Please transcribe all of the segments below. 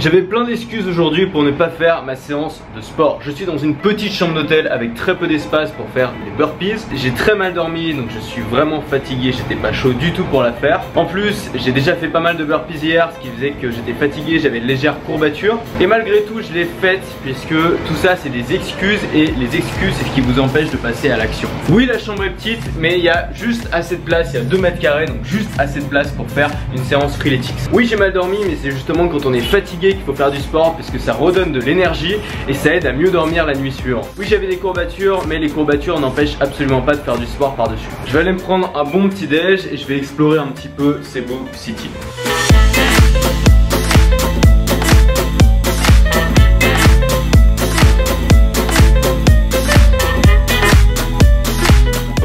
J'avais plein d'excuses aujourd'hui pour ne pas faire ma séance de sport. Je suis dans une petite chambre d'hôtel avec très peu d'espace pour faire les burpees. J'ai très mal dormi donc je suis vraiment fatigué, j'étais pas chaud du tout pour la faire. En plus j'ai déjà fait pas mal de burpees hier, ce qui faisait que j'étais fatigué, j'avais une légère courbature. Et malgré tout je l'ai faite puisque tout ça c'est des excuses et les excuses c'est ce qui vous empêche de passer à l'action. Oui, la chambre est petite mais il y a juste assez de place, il y a 2 mètres carrés donc juste assez de place pour faire une séance freeletics. Oui, j'ai mal dormi mais c'est justement quand on est fatigué qu'il faut faire du sport parce que ça redonne de l'énergie et ça aide à mieux dormir la nuit suivante. Oui, j'avais des courbatures mais les courbatures n'empêchent absolument pas de faire du sport par-dessus. Je vais aller me prendre un bon petit déj et je vais explorer un petit peu Cebu City.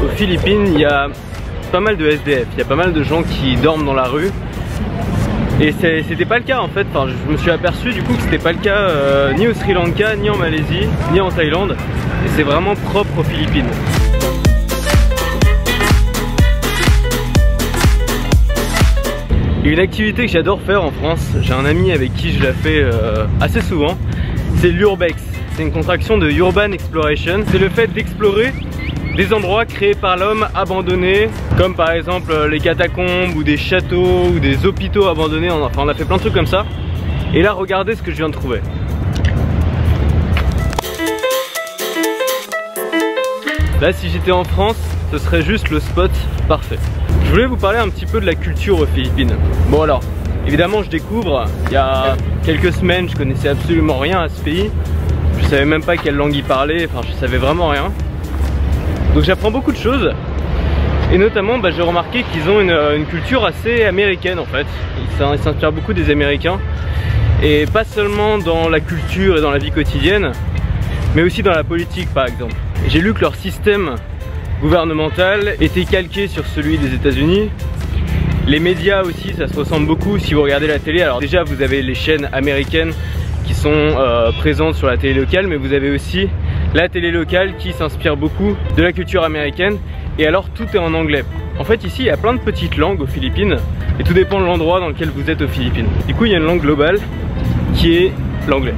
Aux Philippines, il y a pas mal de SDF, il y a pas mal de gens qui dorment dans la rue. Et c'était pas le cas en fait, enfin, je me suis aperçu du coup que c'était pas le cas ni au Sri Lanka, ni en Malaisie, ni en Thaïlande. Et c'est vraiment propre aux Philippines. Et une activité que j'adore faire en France, j'ai un ami avec qui je la fais assez souvent, c'est l'Urbex. C'est une contraction de Urban Exploration. C'est le fait d'explorer des endroits créés par l'homme abandonnés, comme par exemple les catacombes ou des châteaux ou des hôpitaux abandonnés. Enfin, on a fait plein de trucs comme ça. Et là, regardez ce que je viens de trouver. Là, si j'étais en France, ce serait juste le spot parfait. Je voulais vous parler un petit peu de la culture aux Philippines. Bon alors, évidemment je découvre, il y a quelques semaines je connaissais absolument rien à ce pays. Je savais même pas quelle langue ils parlaient, enfin je savais vraiment rien. Donc j'apprends beaucoup de choses. Et notamment j'ai remarqué qu'ils ont une culture assez américaine en fait. Ils s'inspirent beaucoup des Américains. Et pas seulement dans la culture et dans la vie quotidienne, mais aussi dans la politique par exemple. J'ai lu que leur système gouvernemental était calqué sur celui des États-Unis. Les médias aussi, ça se ressemble beaucoup si vous regardez la télé. Alors déjà vous avez les chaînes américaines qui sont présentes sur la télé locale, mais vous avez aussi la télé locale qui s'inspire beaucoup de la culture américaine. Et alors tout est en anglais. En fait ici il y a plein de petites langues aux Philippines et tout dépend de l'endroit dans lequel vous êtes aux Philippines. Du coup il y a une langue globale qui est l'anglais.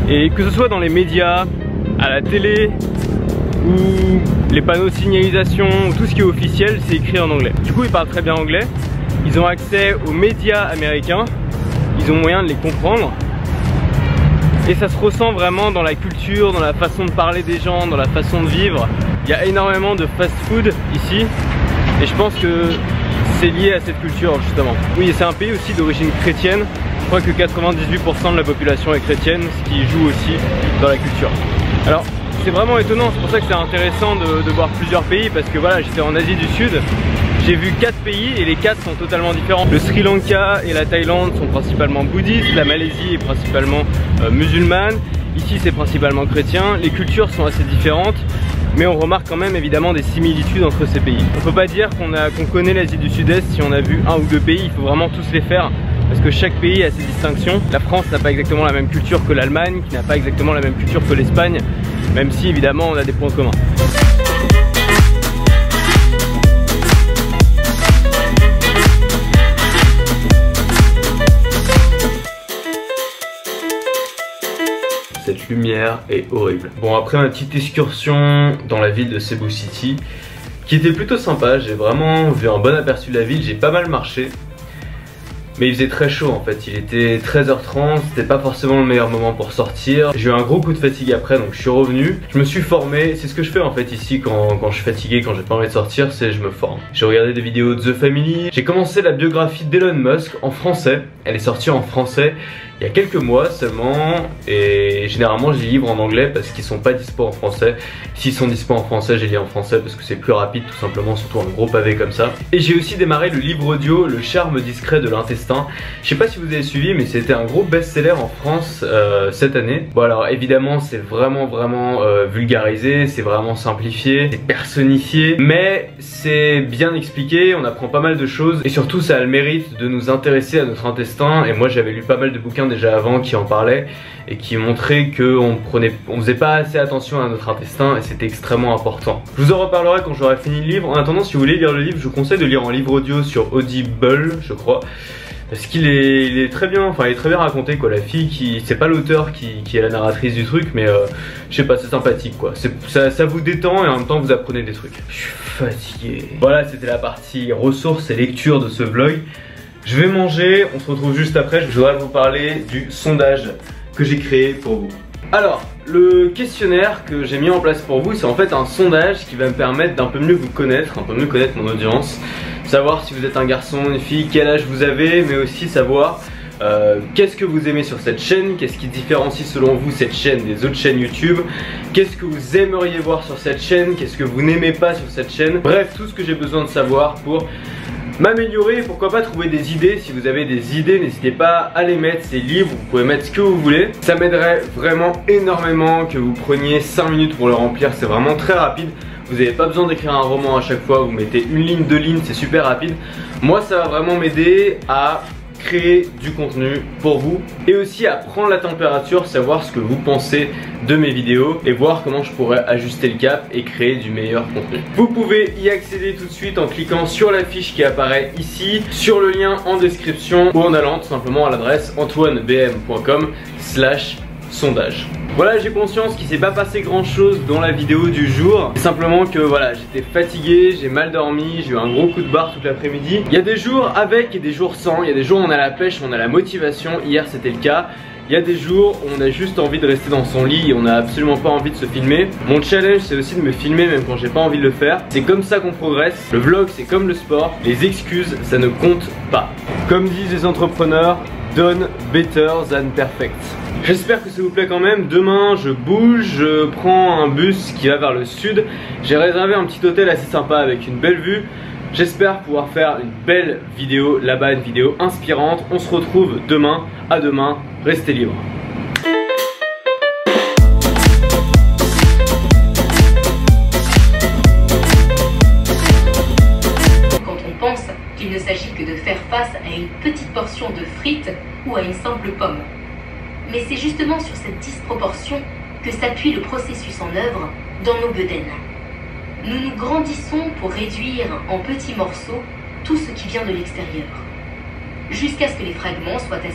Et que ce soit dans les médias, à la télé ou les panneaux de signalisation, tout ce qui est officiel, c'est écrit en anglais. Du coup ils parlent très bien anglais, ils ont accès aux médias américains, ils ont moyen de les comprendre. Et ça se ressent vraiment dans la culture, dans la façon de parler des gens, dans la façon de vivre. Il y a énormément de fast-food ici et je pense que c'est lié à cette culture justement. Oui, c'est un pays aussi d'origine chrétienne. Je crois que 98% de la population est chrétienne, ce qui joue aussi dans la culture. Alors c'est vraiment étonnant, c'est pour ça que c'est intéressant de voir plusieurs pays parce que voilà, j'étais en Asie du Sud, j'ai vu 4 pays et les 4 sont totalement différents. Le Sri Lanka et la Thaïlande sont principalement bouddhistes, la Malaisie est principalement musulmane, ici c'est principalement chrétien, les cultures sont assez différentes. Mais on remarque quand même évidemment des similitudes entre ces pays. On peut pas dire qu'on connaît l'Asie du Sud-Est si on a vu 1 ou 2 pays, il faut vraiment tous les faire. Parce que chaque pays a ses distinctions. La France n'a pas exactement la même culture que l'Allemagne, qui n'a pas exactement la même culture que l'Espagne, même si évidemment on a des points communs. Cette lumière est horrible. Bon, après ma petite excursion dans la ville de Cebu City, qui était plutôt sympa, j'ai vraiment vu un bon aperçu de la ville, j'ai pas mal marché. Mais il faisait très chaud en fait, il était 13h30, c'était pas forcément le meilleur moment pour sortir. J'ai eu un gros coup de fatigue après donc je suis revenu. Je me suis formé, c'est ce que je fais en fait ici quand je suis fatigué, quand j'ai pas envie de sortir, c'est je me forme. J'ai regardé des vidéos de The Family, j'ai commencé la biographie d'Elon Musk en français. Elle est sortie en français il y a quelques mois seulement et généralement je les livre en anglais parce qu'ils sont pas dispo en français. S'ils sont dispo en français, je les lis en français parce que c'est plus rapide tout simplement, surtout un gros pavé comme ça. Et j'ai aussi démarré le livre audio Le charme discret de l'intestin. Je sais pas si vous avez suivi mais c'était un gros best-seller en France cette année. Bon alors évidemment c'est vraiment vulgarisé, c'est vraiment simplifié, c'est personnifié, mais c'est bien expliqué, on apprend pas mal de choses et surtout ça a le mérite de nous intéresser à notre intestin. Et moi j'avais lu pas mal de bouquins déjà avant qui en parlaient et qui montraient qu'on faisait pas assez attention à notre intestin et c'était extrêmement important. Je vous en reparlerai quand j'aurai fini le livre. En attendant, si vous voulez lire le livre, je vous conseille de lire en livre audio sur Audible, je crois. Parce qu'il est, il est très bien, enfin il est très bien raconté quoi. La fille qui, c'est pas l'auteur qui est la narratrice du truc, mais je sais pas, c'est sympathique quoi. Ça vous détend et en même temps vous apprenez des trucs. Je suis fatigué. Voilà, c'était la partie ressources et lecture de ce vlog. Je vais manger, on se retrouve juste après. Je voudrais vous parler du sondage que j'ai créé pour vous. Alors, le questionnaire que j'ai mis en place pour vous, c'est en fait un sondage qui va me permettre d'un peu mieux vous connaître, un peu mieux connaître mon audience. Savoir si vous êtes un garçon, une fille, quel âge vous avez, mais aussi savoir qu'est-ce que vous aimez sur cette chaîne, qu'est-ce qui différencie selon vous cette chaîne des autres chaînes YouTube, qu'est-ce que vous aimeriez voir sur cette chaîne, qu'est-ce que vous n'aimez pas sur cette chaîne. Bref, tout ce que j'ai besoin de savoir pour m'améliorer et pourquoi pas trouver des idées. Si vous avez des idées, n'hésitez pas à les mettre, c'est libre, vous pouvez mettre ce que vous voulez. Ça m'aiderait vraiment énormément que vous preniez 5 minutes pour le remplir, c'est vraiment très rapide. Vous n'avez pas besoin d'écrire un roman à chaque fois, vous mettez une ligne, 2 lignes, c'est super rapide. Moi ça va vraiment m'aider à créer du contenu pour vous et aussi à prendre la température, savoir ce que vous pensez de mes vidéos et voir comment je pourrais ajuster le cap et créer du meilleur contenu. Vous pouvez y accéder tout de suite en cliquant sur la fiche qui apparaît ici, sur le lien en description ou en allant tout simplement à l'adresse antoinebm.com/sondage. Voilà, j'ai conscience qu'il s'est pas passé grand chose dans la vidéo du jour. Simplement que voilà, j'étais fatigué, j'ai mal dormi, j'ai eu un gros coup de barre toute l'après-midi. Il y a des jours avec et des jours sans. Il y a des jours où on a la pêche, on a la motivation. Hier c'était le cas. Il y a des jours où on a juste envie de rester dans son lit et on n'a absolument pas envie de se filmer. Mon challenge c'est aussi de me filmer même quand j'ai pas envie de le faire. C'est comme ça qu'on progresse. Le vlog c'est comme le sport. Les excuses ça ne compte pas. Comme disent les entrepreneurs, done better than perfect. J'espère que ça vous plaît quand même. Demain je bouge, je prends un bus qui va vers le sud. J'ai réservé un petit hôtel assez sympa avec une belle vue. J'espère pouvoir faire une belle vidéo là-bas, une vidéo inspirante. On se retrouve demain. À demain, restez libres. Quand on pense qu'il ne s'agit que de faire face à une petite portion de frites ou à une simple pomme. Mais c'est justement sur cette disproportion que s'appuie le processus en œuvre dans nos bedaines. Nous nous grandissons pour réduire en petits morceaux tout ce qui vient de l'extérieur, jusqu'à ce que les fragments soient assez